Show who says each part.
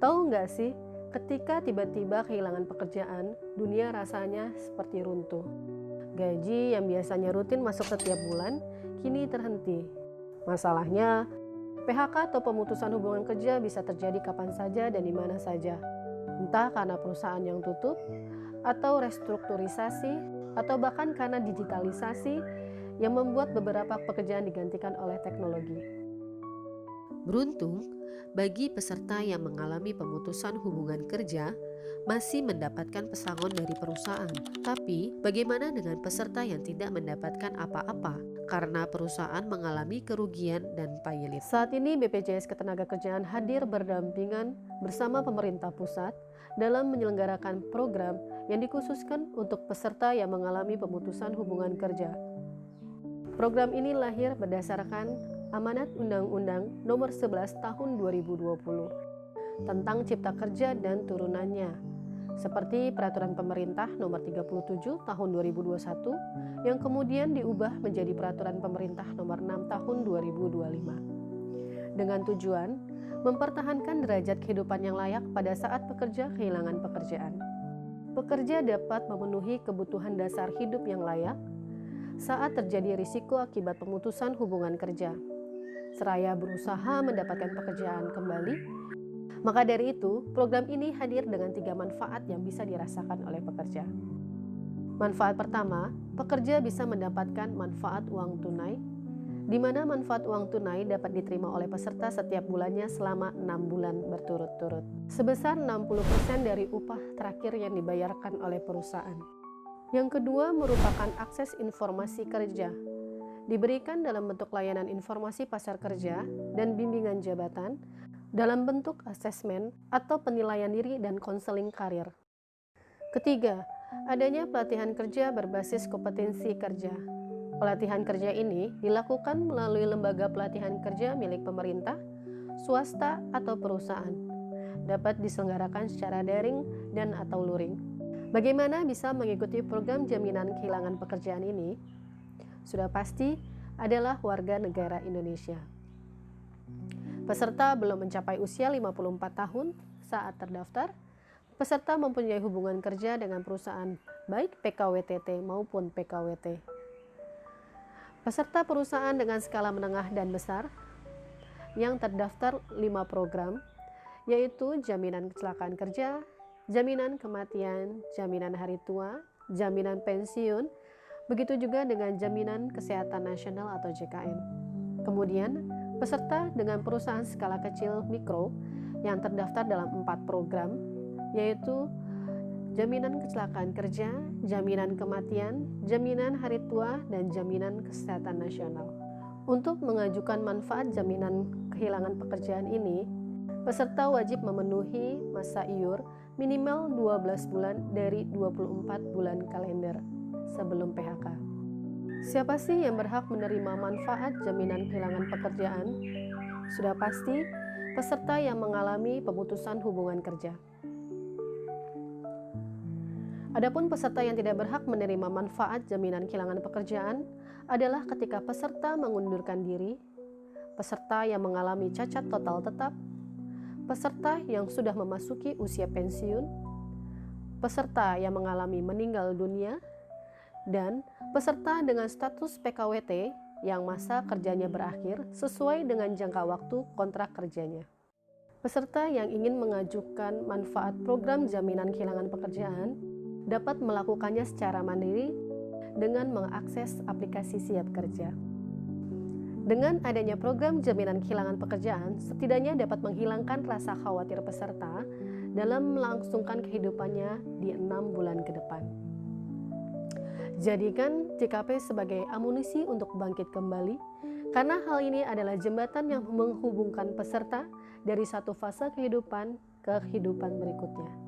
Speaker 1: Tahu nggak sih, ketika tiba-tiba kehilangan pekerjaan, dunia rasanya seperti runtuh. Gaji yang biasanya rutin masuk setiap bulan, kini terhenti. Masalahnya, PHK atau pemutusan hubungan kerja bisa terjadi kapan saja dan di mana saja. Entah karena perusahaan yang tutup, atau restrukturisasi, atau bahkan karena digitalisasi yang membuat beberapa pekerjaan digantikan oleh teknologi.
Speaker 2: Beruntung, bagi peserta yang mengalami pemutusan hubungan kerja masih mendapatkan pesangon dari perusahaan. Tapi, bagaimana dengan peserta yang tidak mendapatkan apa-apa karena perusahaan mengalami kerugian dan pailit?
Speaker 1: Saat ini BPJS Ketenagakerjaan hadir berdampingan bersama pemerintah pusat dalam menyelenggarakan program yang dikhususkan untuk peserta yang mengalami pemutusan hubungan kerja. Program ini lahir berdasarkan Amanat Undang-Undang Nomor 11 Tahun 2020 tentang Cipta Kerja dan turunannya, seperti Peraturan Pemerintah Nomor 37 Tahun 2021 yang kemudian diubah menjadi Peraturan Pemerintah Nomor 6 Tahun 2025 dengan tujuan mempertahankan derajat kehidupan yang layak pada saat pekerja kehilangan pekerjaan. Pekerja dapat memenuhi kebutuhan dasar hidup yang layak saat terjadi risiko akibat pemutusan hubungan kerja, seraya berusaha mendapatkan pekerjaan kembali. Maka dari itu, program ini hadir dengan 3 manfaat yang bisa dirasakan oleh pekerja. Manfaat pertama, pekerja bisa mendapatkan manfaat uang tunai, di mana manfaat uang tunai dapat diterima oleh peserta setiap bulannya selama 6 bulan berturut-turut, sebesar 60% dari upah terakhir yang dibayarkan oleh perusahaan. Yang kedua merupakan akses informasi kerja, diberikan dalam bentuk layanan informasi pasar kerja dan bimbingan jabatan dalam bentuk asesmen atau penilaian diri dan konseling karir. Ketiga, adanya pelatihan kerja berbasis kompetensi kerja. Pelatihan kerja ini dilakukan melalui lembaga pelatihan kerja milik pemerintah, swasta, atau perusahaan. Dapat diselenggarakan secara daring dan atau luring. Bagaimana bisa mengikuti program jaminan kehilangan pekerjaan ini? Sudah pasti adalah warga negara Indonesia. Peserta belum mencapai usia 54 tahun saat terdaftar. Peserta mempunyai hubungan kerja dengan perusahaan baik PKWTT maupun PKWT. Peserta perusahaan dengan skala menengah dan besar yang terdaftar 5 program, yaitu jaminan kecelakaan kerja, jaminan kematian, jaminan hari tua, jaminan pensiun, begitu juga dengan jaminan kesehatan nasional atau JKN. Kemudian, peserta dengan perusahaan skala kecil mikro yang terdaftar dalam 4 program, yaitu jaminan kecelakaan kerja, jaminan kematian, jaminan hari tua, dan jaminan kesehatan nasional. Untuk mengajukan manfaat jaminan kehilangan pekerjaan ini, peserta wajib memenuhi masa iur minimal 12 bulan dari 24 bulan kalender sebelum PHK. Siapa sih yang berhak menerima manfaat jaminan kehilangan pekerjaan? Sudah pasti peserta yang mengalami pemutusan hubungan kerja. Adapun peserta yang tidak berhak menerima manfaat jaminan kehilangan pekerjaan adalah ketika peserta mengundurkan diri, peserta yang mengalami cacat total tetap, peserta yang sudah memasuki usia pensiun, peserta yang mengalami meninggal dunia, dan peserta dengan status PKWT yang masa kerjanya berakhir sesuai dengan jangka waktu kontrak kerjanya. Peserta yang ingin mengajukan manfaat program jaminan kehilangan pekerjaan dapat melakukannya secara mandiri dengan mengakses aplikasi Siap Kerja. Dengan adanya program jaminan kehilangan pekerjaan, setidaknya dapat menghilangkan rasa khawatir peserta dalam melangsungkan kehidupannya di 6 bulan ke depan. Jadikan JKP sebagai amunisi untuk bangkit kembali, karena hal ini adalah jembatan yang menghubungkan peserta dari satu fase kehidupan ke kehidupan berikutnya.